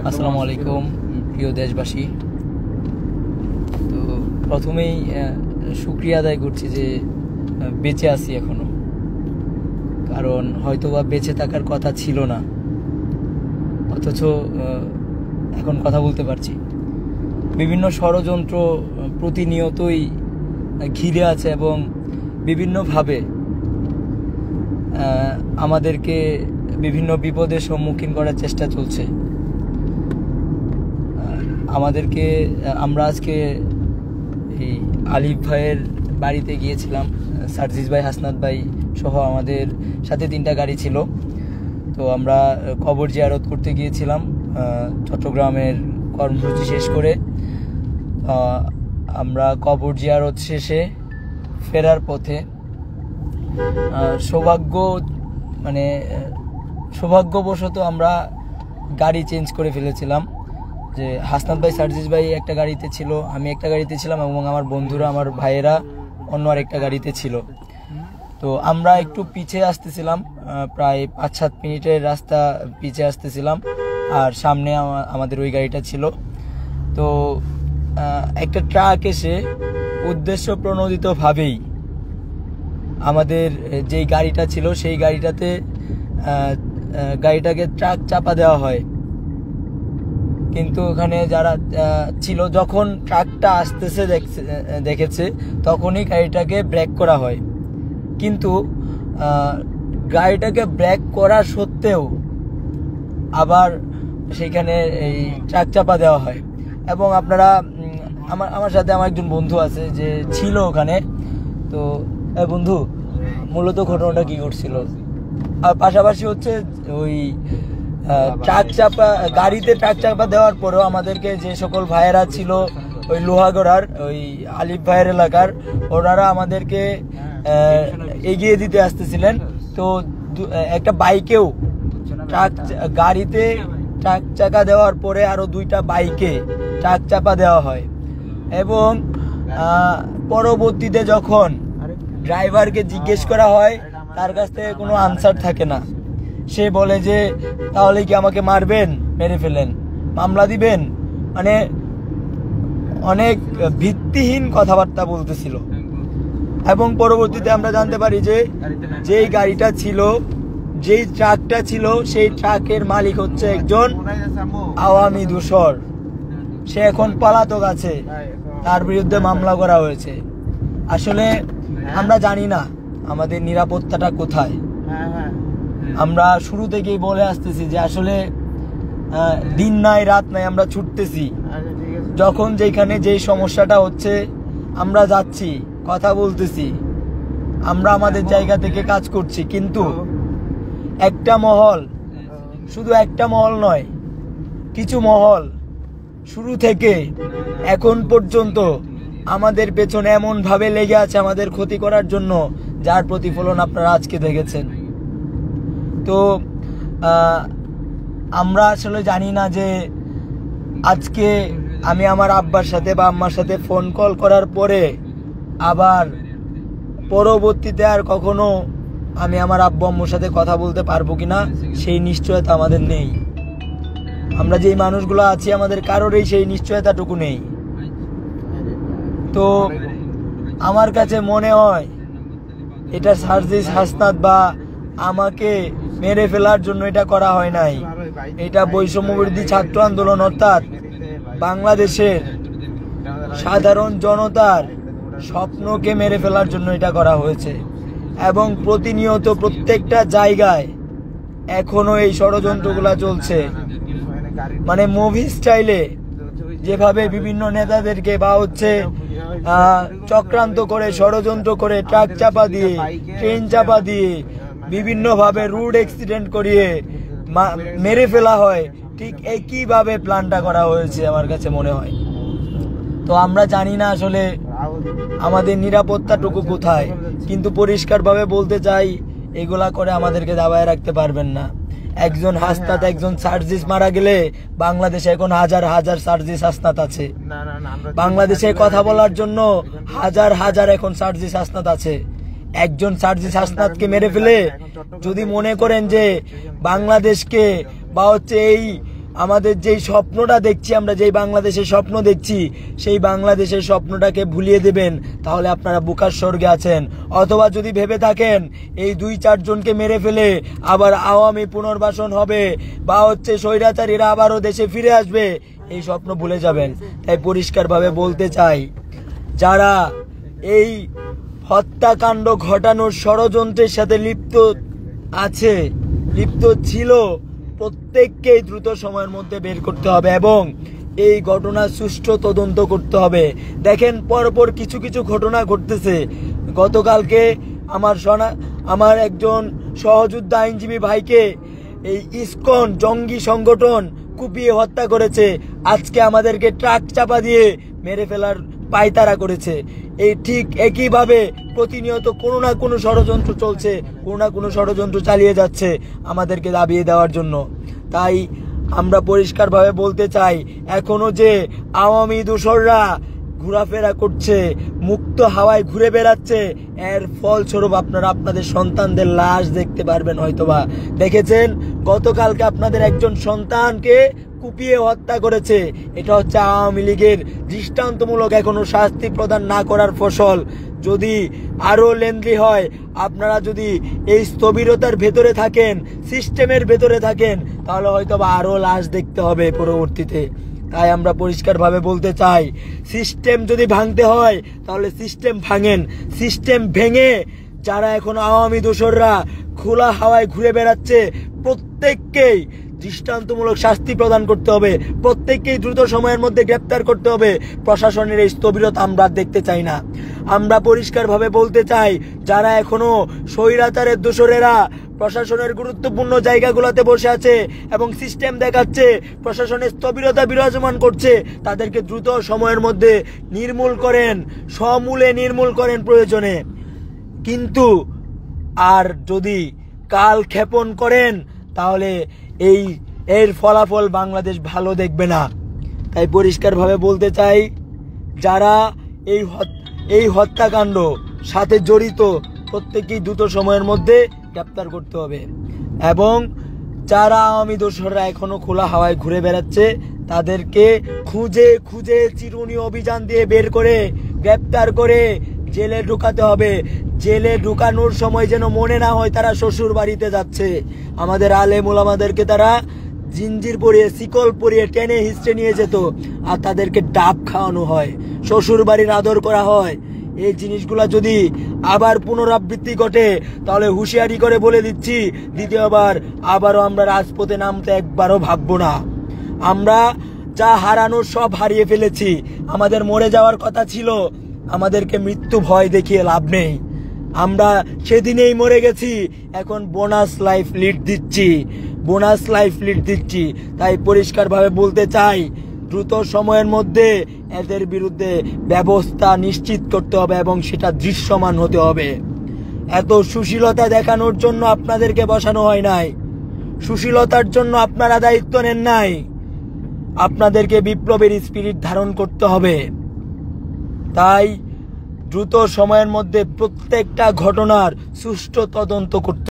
আসসালামু আলাইকুম প্রিয় দেশবাসী। তো প্রথমেই শুকরিয়া আদায় করছি যে বেঁচে আছি এখনো, কারণ হয়তোবা বেঁচে থাকার কথা ছিল না, অথচ এখন কথা বলতে পারছি। বিভিন্ন ষড়যন্ত্র প্রতিনিয়তই ঘিরে আছে এবং বিভিন্নভাবে আমাদেরকে বিভিন্ন বিপদের সম্মুখীন করার চেষ্টা চলছে। আমরা আজকে এই আলিফ ভাইয়ের বাড়িতে গিয়েছিলাম, সার্জিস ভাই, হাসনাত ভাই সহ আমাদের সাথে 3টা গাড়ি ছিল। তো আমরা কবর জিয়ারত করতে গিয়েছিলাম চট্টগ্রামের কর্মসূচি শেষ করে। আমরা কবর জিয়ারত শেষে ফেরার পথে সৌভাগ্যবশত আমরা গাড়ি চেঞ্জ করে ফেলেছিলাম। যে হাসনাত ভাই, সার্জিস ভাই একটা গাড়িতে ছিল, আমি একটা গাড়িতে ছিলাম এবং আমার বন্ধুরা, আমার ভাইয়েরা অন্য আরেকটা গাড়িতে ছিল। তো আমরা একটু পিছিয়ে আসতেছিলাম, প্রায় 5-7 মিনিটের রাস্তা পিছিয়ে আসতেছিলাম, আর সামনে আমাদের ওই গাড়িটা ছিল। তো একটা ট্রাক এসে উদ্দেশ্য প্রণোদিতভাবেই আমাদের যেই গাড়িটা ছিল সেই গাড়িটাকে ট্রাক চাপা দেওয়া হয়। কিন্তু ওখানে যারা ছিল, যখন ট্রাকটা আসতেছে দেখেছে তখনই গাড়িটাকে ব্রেক করা হয়। কিন্তু গাড়িটাকে ব্রেক করা সত্ত্বেও আবার সেইখানে এই ট্রাক চাপা দেওয়া হয়। এবং আপনারা, আমার সাথে আমার একজন বন্ধু আছে যে ছিল ওখানে। তো বন্ধু, মূলত ঘটনাটা কি ঘটছিল? আর পাশাপাশি হচ্ছে ওই গাড়িতে ট্রাক চাপা দেওয়ার পরেও আমাদেরকে যে সকল ভাইয়েরা ছিল ওই লোহাগড়ার, ওই আলিফ ভাইয়ের এলাকার, ওনারা আমাদেরকে এগিয়ে দিতে আসতেছিলেন। তো একটা বাইকেও গাড়িতে ট্রাক চাকা দেওয়ার পরে আরো 2টা বাইকে ট্রাক চাপা দেওয়া হয়। এবং পরবর্তীতে যখন ড্রাইভারকে জিজ্ঞেস করা হয়, তার কাছ থেকে কোনো আনসার থাকে না। সে বলে যে তাহলে কি আমাকে মারবেন, মেরে ফেলেন, মামলা দিবেন, মানে অনেক ভিত্তিহীন কথাবার্তা বলতেছিল। এবং পরবর্তীতে আমরা জানতে পারি যে যেই গাড়িটা ছিল, যেই ট্রাকটা ছিল, সেই ট্রাকের মালিক হচ্ছে একজন আওয়ামী দূষর। সে এখন পলাতক আছে, তার বিরুদ্ধে মামলা করা হয়েছে। আসলে আমরা জানি না আমাদের নিরাপত্তাটা কোথায়। আমরা শুরু থেকেই বলে আসতেছি যে আসলে দিন নাই রাত নাই, আমরা ছুটতেছি। যখন যেখানে যেই সমস্যাটা হচ্ছে আমরা যাচ্ছি, কথা বলতেছি, আমরা আমাদের জায়গা থেকে কাজ করছি। কিন্তু একটা মহল, শুধু একটা মহল নয়, কিছু মহল শুরু থেকে এখন পর্যন্ত আমাদের পেছনে এমন ভাবে লেগে আছে আমাদের ক্ষতি করার জন্য, যার প্রতিফলন আপনারা আজকে দেখেছেন। তো আমরা আসলে জানি না যে আজকে আমি আমার আব্বার সাথে বা আম্মার সাথে ফোন কল করার পরে আবার পরবর্তীতে আর কখনো আমি আমার আব্বু আম্মুর সাথে কথা বলতে পারবো কিনা সেই নিশ্চয়তা আমাদের নেই। আমরা যেই মানুষগুলো আছি, আমাদের কারোরই সেই নিশ্চয়তাটুকু নেই। তো আমার কাছে মনে হয় এটা সার্জিস, হাসনাত বা আমাকে মেরে ফেলার জন্য এটা করা হয় নাই। এটা বৈষম্যবিরোধী ছাত্র আন্দোলন, অর্থাৎ বাংলাদেশের সাধারণ জনতার স্বপ্নকে মেরে ফেলার জন্য এটা করা হয়েছে। এবং প্রতিনিয়ত প্রত্যেকটা জায়গায় এখনো এই ষড়যন্ত্রগুলা চলছে। মানে মুভি স্টাইলে যেভাবে বিভিন্ন নেতাদেরকে বা হচ্ছে চক্রান্ত করে, ষড়যন্ত্র করে, ট্রাক চাপা দিয়ে, ট্রেন চাপা দিয়ে, বিভিন্নভাবে রোড অ্যাক্সিডেন্ট করিয়ে মেরে ফেলা হয়, ঠিক একইভাবে প্ল্যানটা করা হয়েছে আমার কাছে মনে হয়। তো আমরা জানি না আসলে আমাদের নিরাপত্তাটুকু কোথায়। কিন্তু পরিষ্কারভাবে বলতে চাই, এগুলা করে আমাদেরকে দাবায় রাখতে পারবেন না। একজন হাসনাত, একজন সার্জিস মারা গেলে বাংলাদেশে এখন হাজার হাজার সার্জিস হাসনাত আছে। বাংলাদেশে কথা বলার জন্য হাজার হাজার এখন সার্জিস হাসনাত আছে। একজন সার্জিস হাসনাতকে মেরে ফেলে যদি মনে করেন যে বাংলাদেশকে বা হচ্ছে এই আমাদের যেই স্বপ্নটা দেখছি, আমরা যেই বাংলাদেশের স্বপ্ন দেখছি, সেই বাংলাদেশের স্বপ্নটাকে ভুলিয়ে দেবেন, তাহলে আপনারা বুকার স্বর্গে আছেন। অথবা যদি ভেবে থাকেন এই 2-4 জনকে মেরে ফেলে আবার আওয়ামী পুনর্বাসন হবে বা স্বৈরাচারীরা আবারও দেশে ফিরে আসবে, এই স্বপ্ন ভুলে যাবেন। তাই পরিষ্কারভাবে বলতে চাই, যারা এই হত্যাকাণ্ড ঘটানোর ষড়যন্ত্রের সাথে লিপ্ত ছিল, প্রত্যেককেই দ্রুত সময়ের মধ্যে বের করতে হবে এবং এই ঘটনার সুষ্ঠু তদন্ত করতে হবে। দেখেন, পরপর কিছু কিছু ঘটনা ঘটতেছে। গতকালকে আমার একজন সহযোদ্ধা আইনজীবী ভাইকে এই ইসকন জঙ্গি সংগঠন কুপিয়ে হত্যা করেছে। আজকে আমাদেরকে ট্রাক চাপা দিয়ে মেরে ফেলার পায়তারা করেছে। এই ঠিক একইভাবে প্রতিনিয়ত কোনো না কোনো ষড়যন্ত্র চলছে, কোনো না কোনো ষড়যন্ত্র চালিয়ে যাচ্ছে আমাদেরকে দাবিয়ে দেওয়ার জন্য। তাই আমরা পরিষ্কারভাবে বলতে চাই, এখনো যে আওয়ামী দোসররা ঘোরাফেরা করছে, মুক্ত হাওয়ায় ঘুরে বেড়াচ্ছে, এর ফলস্বরূপ আপনারা আপনাদের সন্তানদের লাশ দেখতে পারবেন। হয়তোবা দেখেছেন, গতকালকে আপনাদের একজন সন্তানকে কুপিয়ে হত্যা করেছে। এটা হচ্ছে আওয়ামী লীগের দৃষ্টান্তমূলক এখনো শাস্তি প্রদান না করার ফসল। যদি আরো লেন্দি হয়, আপনারা যদি এই স্থবিরতার ভেতরে থাকেন, সিস্টেমের ভেতরে থাকেন, তাহলে হয়তোবা আরো লাশ দেখতে হবে পরবর্তীতে। তাই আমরা পরিষ্কারভাবে বলতে চাই, সিস্টেম যদি ভাঙতে হয় তাহলে সিস্টেম ভাঙেন। সিস্টেম ভেঙে যারা এখন আওয়ামী দোসররা খোলা হাওয়ায় ঘুরে বেড়াচ্ছে, প্রত্যেককেই দৃষ্টান্তমূলক শাস্তি প্রদান করতে হবে, প্রত্যেককেই দ্রুত সময়ের মধ্যে গ্রেপ্তার করতে হবে। প্রশাসনের এই স্থবিরতা আমরা দেখতে চাই না। আমরা পরিষ্কারভাবে বলতে চাই, যারা এখনো স্বৈরাচারের দোসরেরা প্রশাসনের গুরুত্বপূর্ণ জায়গাগুলোতে বসে আছে এবং সিস্টেম দেখাচ্ছে, প্রশাসনের স্থবিরতা বিরাজমান করছে, তাদেরকে দ্রুত সময়ের মধ্যে নির্মূল করেন, সমূলে নির্মূল করেন প্রয়োজনে। কিন্তু আর যদি কাল ক্ষেপণ করেন, তাহলে এর ফলাফল বাংলাদেশ ভালো দেখবে না। তাই পরিষ্কারভাবে বলতে চাই, যারা এই হত্যাকাণ্ড সাথে জড়িত, প্রত্যেকেই দ্রুত সময়ের মধ্যে গ্রেপ্তার করতে হবে এবং যারা আওয়ামী দোসররা এখনো খোলা হাওয়ায় ঘুরে বেড়াচ্ছে, তাদেরকে খুঁজে খুঁজে চিরুনি অভিযান দিয়ে বের করে গ্রেপ্তার করে জেলে ঢুকাতে হবে। জেলে ঢুকানোর সময় যেন মনে না হয় তারা শ্বশুর বাড়িতে যাচ্ছে। আমাদের আলেম ওলামাদেরকে তারা জিঞ্জির পরিয়ে, শিকল পরিয়ে টেনে হিস্টে নিয়ে যেত, আর তাদেরকে ডাব খাওয়ানো হয়, শ্বশুর বাড়ির আদর করা হয়। এই জিনিসগুলা যদি আবার পুনরাবৃত্তি ঘটে, তাহলে হুঁশিয়ারি করে বলে দিচ্ছি, দ্বিতীয়বার আবারও আমরা রাজপথে নামতে একবারও ভাববো না। আমরা যা হারানোর সব হারিয়ে ফেলেছি। আমাদের মরে যাওয়ার কথা ছিল, আমাদেরকে মৃত্যু ভয় দেখিয়ে লাভ নেই। আমরা সেদিনেই মরে গেছি, এখন বোনাস লাইফ লিড দিচ্ছি। তাই পরিষ্কারভাবে বলতে চাই, দ্রুত সময়ের মধ্যে এদের বিরুদ্ধে ব্যবস্থা নিশ্চিত করতে হবে এবং সেটা দৃশ্যমান হতে হবে। এত সুশীলতা দেখানোর জন্য আপনাদেরকে বসানো হয় নাই, সুশীলতার জন্য আপনারা দায়িত্ব নেন নাই। আপনাদেরকে বিপ্লবের স্পিরিট ধারণ করতে হবে। তাই দ্রুত সময়ের মধ্যে প্রত্যেকটা ঘটনার সুষ্ঠু তদন্ত করতে